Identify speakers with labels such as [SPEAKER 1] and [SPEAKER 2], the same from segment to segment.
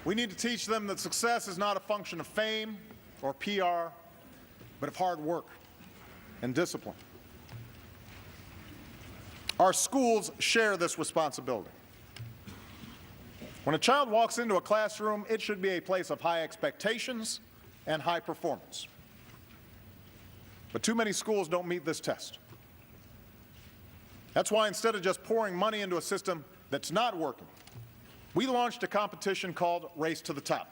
[SPEAKER 1] We need to teach them that success is not a function of fame or PR, but of hard work and discipline. Our schools share this responsibility. When a child walks into a classroom, it should be a place of high expectations and high performance. But too many schools don't meet this test. That's why instead of just pouring money into a system that's not working, we launched a competition called Race to the Top.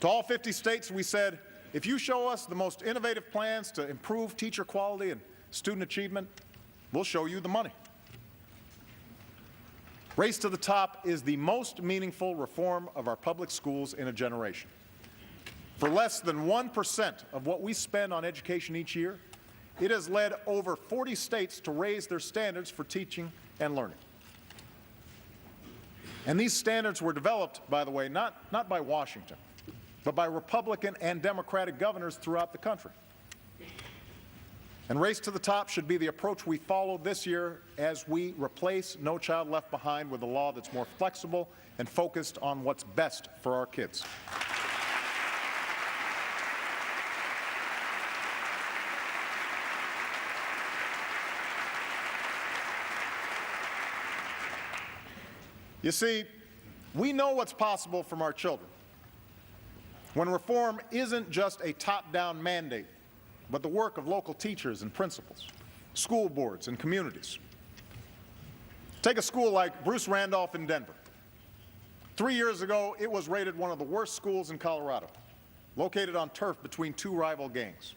[SPEAKER 1] To all 50 states, we said, if you show us the most innovative plans to improve teacher quality and student achievement, we'll show you the money. Race to the Top is the most meaningful reform of our public schools in a generation. For less than 1% of what we spend on education each year, it has led over 40 states to raise their standards for teaching and learning. And these standards were developed, by the way, not by Washington, but by Republican and Democratic governors throughout the country. And Race to the Top should be the approach we follow this year as we replace No Child Left Behind with a law that's more flexible and focused on what's best for our kids. You see, we know what's possible from our children when reform isn't just a top-down mandate, but the work of local teachers and principals, school boards and communities. Take a school like Bruce Randolph in Denver. 3 years ago, it was rated one of the worst schools in Colorado, located on turf between two rival gangs.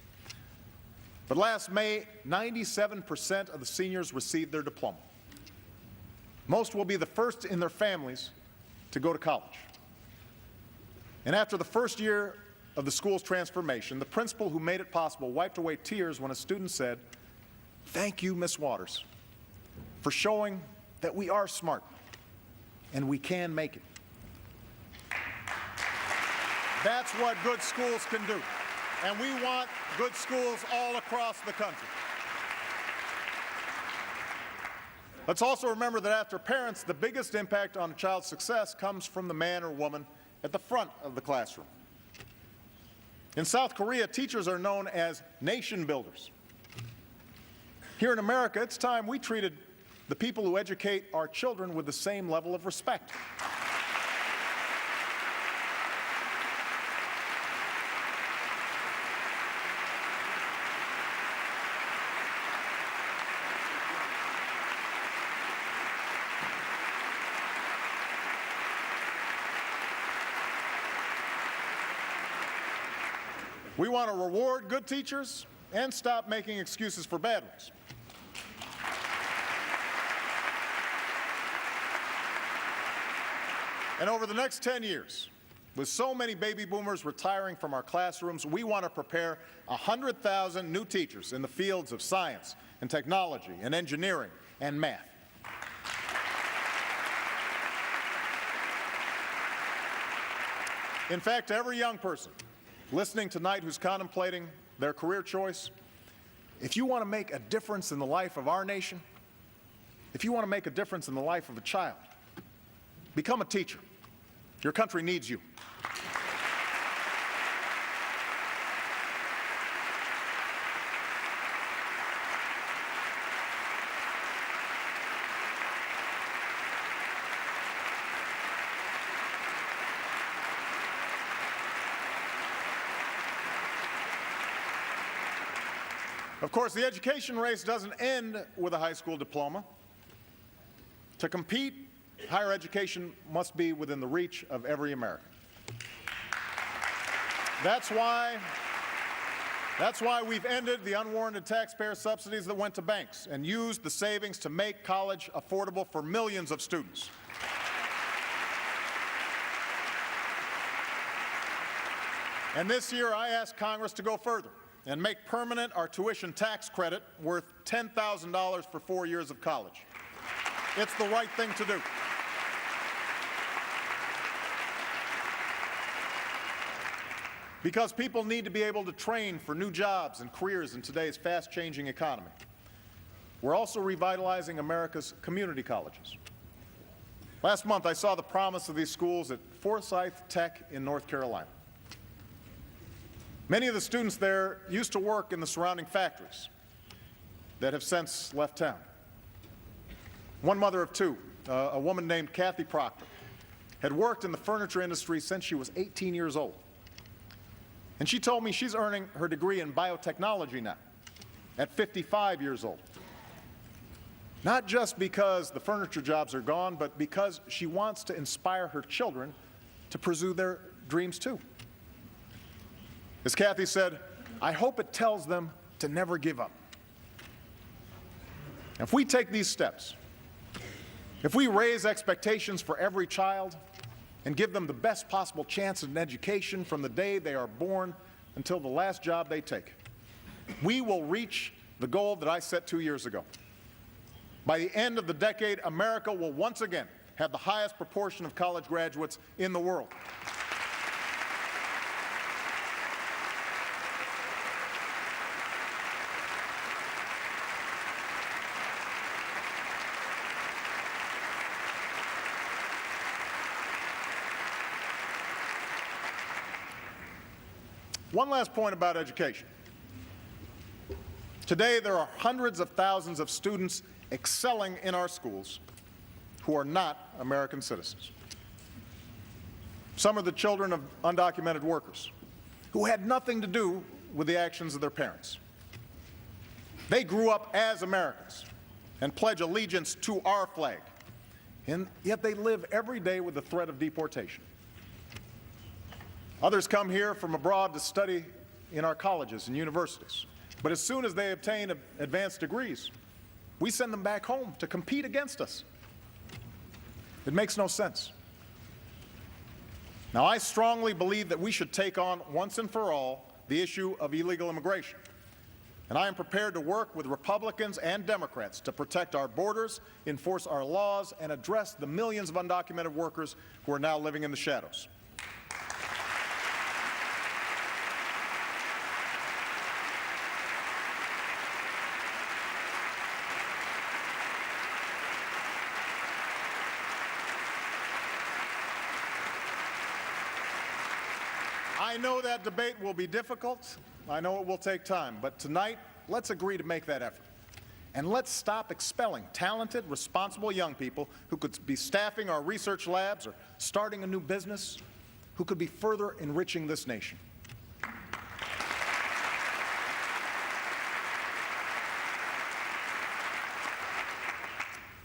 [SPEAKER 1] But last May, 97% of the seniors received their diploma. Most will be the first in their families to go to college. And after the first year of the school's transformation, the principal who made it possible wiped away tears when a student said, "Thank you, Miss Waters, for showing that we are smart and we can make it." That's what good schools can do. And we want good schools all across the country. Let's also remember that after parents, the biggest impact on a child's success comes from the man or woman at the front of the classroom. In South Korea, teachers are known as nation builders. Here in America, it's time we treated the people who educate our children with the same level of respect. We want to reward good teachers and stop making excuses for bad ones. And over the next 10 years, with so many baby boomers retiring from our classrooms, we want to prepare 100,000 new teachers in the fields of science and technology and engineering and math. In fact, every young person listening tonight who's contemplating their career choice, if you want to make a difference in the life of our nation, if you want to make a difference in the life of a child, become a teacher. Your country needs you. Of course, the education race doesn't end with a high school diploma. To compete, higher education must be within the reach of every American. That's why we've ended the unwarranted taxpayer subsidies that went to banks and used the savings to make college affordable for millions of students. And this year, I asked Congress to go further and make permanent our tuition tax credit worth $10,000 for 4 years of college. It's the right thing to do. Because people need to be able to train for new jobs and careers in today's fast-changing economy. We're also revitalizing America's community colleges. Last month, I saw the promise of these schools at Forsyth Tech in North Carolina. Many of the students there used to work in the surrounding factories that have since left town. One mother of two, a woman named Kathy Proctor, had worked in the furniture industry since she was 18 years old. And she told me she's earning her degree in biotechnology now, at 55 years old. Not just because the furniture jobs are gone, but because she wants to inspire her children to pursue their dreams too. As Kathy said, I hope it tells them to never give up. If we take these steps, if we raise expectations for every child and give them the best possible chance at an education from the day they are born until the last job they take, we will reach the goal that I set 2 years ago. By the end of the decade, America will once again have the highest proportion of college graduates in the world. One last point about education. Today, there are hundreds of thousands of students excelling in our schools who are not American citizens. Some are the children of undocumented workers who had nothing to do with the actions of their parents. They grew up as Americans and pledge allegiance to our flag, and yet they live every day with the threat of deportation. Others come here from abroad to study in our colleges and universities, but as soon as they obtain advanced degrees, we send them back home to compete against us. It makes no sense. Now, I strongly believe that we should take on once and for all the issue of illegal immigration. And I am prepared to work with Republicans and Democrats to protect our borders, enforce our laws, and address the millions of undocumented workers who are now living in the shadows. I know that debate will be difficult. I know it will take time. But tonight, let's agree to make that effort. And let's stop expelling talented, responsible young people who could be staffing our research labs or starting a new business, who could be further enriching this nation.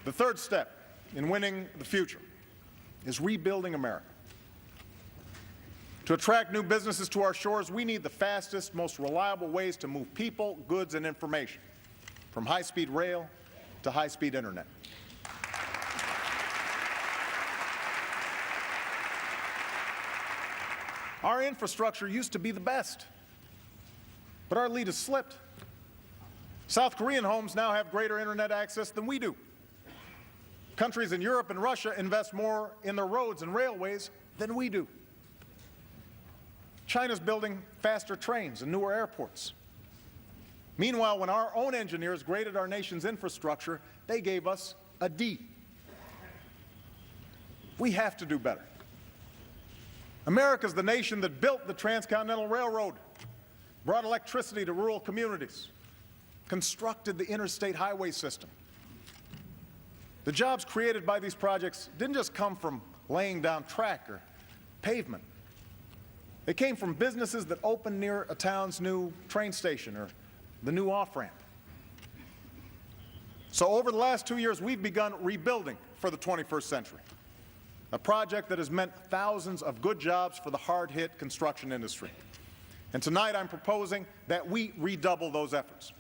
[SPEAKER 1] The third step in winning the future is rebuilding America. To attract new businesses to our shores, we need the fastest, most reliable ways to move people, goods, and information, from high-speed rail to high-speed internet. Our infrastructure used to be the best, but our lead has slipped. South Korean homes now have greater internet access than we do. Countries in Europe and Russia invest more in their roads and railways than we do. China's building faster trains and newer airports. Meanwhile, when our own engineers graded our nation's infrastructure, they gave us a D. We have to do better. America's the nation that built the Transcontinental Railroad, brought electricity to rural communities, constructed the interstate highway system. The jobs created by these projects didn't just come from laying down track or pavement. They came from businesses that opened near a town's new train station or the new off-ramp. So over the last 2 years, we've begun rebuilding for the 21st century, a project that has meant thousands of good jobs for the hard-hit construction industry. And tonight I'm proposing that we redouble those efforts.